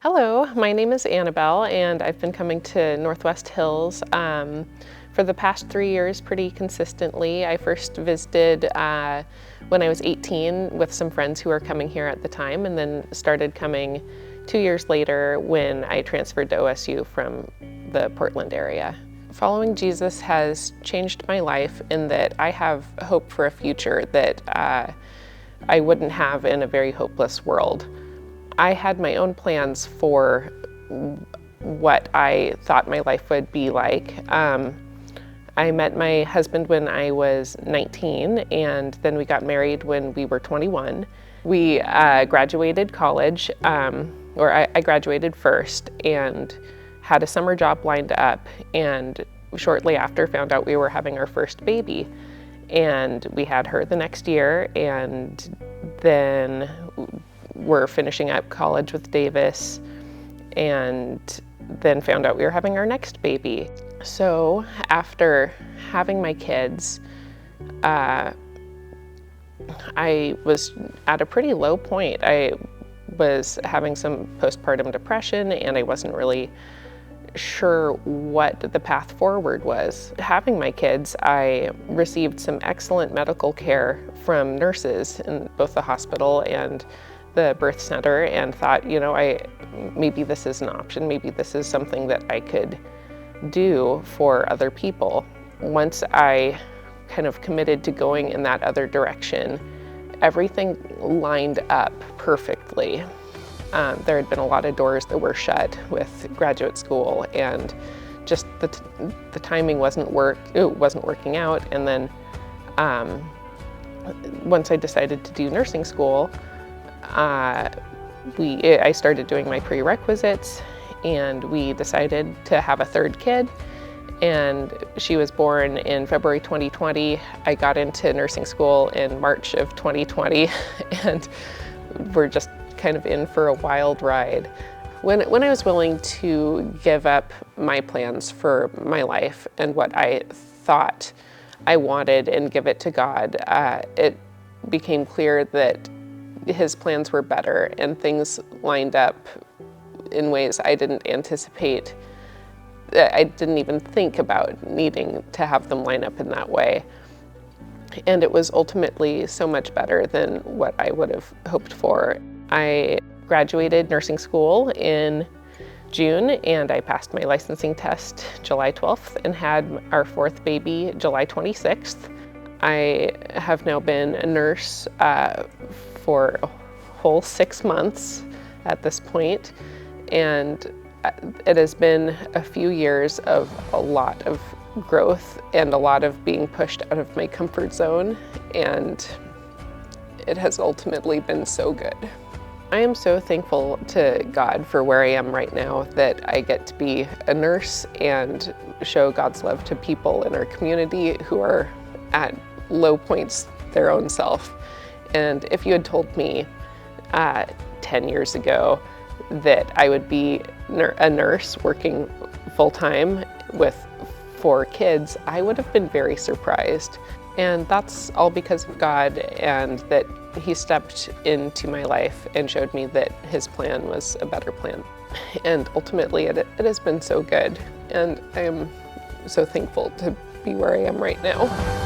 Hello, my name is Annabelle, and I've been coming to Northwest Hills for the past 3 years pretty consistently. I first visited when I was 18 with some friends who were coming here at the time, and then started coming 2 years later when I transferred to OSU from the Portland area. Following Jesus has changed my life in that I have hope for a future that I wouldn't have in a very hopeless world. I had my own plans for what I thought my life would be like. I met my husband when I was 19, and then we got married when we were 21. We graduated college, I graduated first and had a summer job lined up, and shortly after found out we were having our first baby. And we had her the next year, and then we're finishing up college with Davis, and then found out we were having our next baby. So after having my kids, I was at a pretty low point. I was having some postpartum depression, and I wasn't really sure what the path forward was. Having my kids, I received some excellent medical care from nurses in both the hospital and the birth center, and thought, maybe this is an option, maybe this is something that I could do for other people. Once I kind of committed to going in that other direction, everything lined up perfectly. There had been a lot of doors that were shut with graduate school, and just the timing wasn't working out. And then once I decided to do nursing school, I started doing my prerequisites, and we decided to have a third kid, and she was born in February 2020. I got into nursing school in March of 2020, and we're just kind of in for a wild ride. When I was willing to give up my plans for my life and what I thought I wanted and give it to God, it became clear that His plans were better, and things lined up in ways I didn't anticipate. I didn't even think about needing to have them line up in that way. And it was ultimately so much better than what I would have hoped for. I graduated nursing school in June, and I passed my licensing test July 12th and had our fourth baby July 26th. I have now been a nurse for a whole 6 months at this point, and it has been a few years of a lot of growth and a lot of being pushed out of my comfort zone, and it has ultimately been so good. I am so thankful to God for where I am right now, that I get to be a nurse and show God's love to people in our community who are at low points their own self. And if you had told me 10 years ago that I would be a nurse working full-time with 4 kids, I would have been very surprised. And that's all because of God, and that He stepped into my life and showed me that His plan was a better plan. And ultimately it has been so good, and I am so thankful to be where I am right now.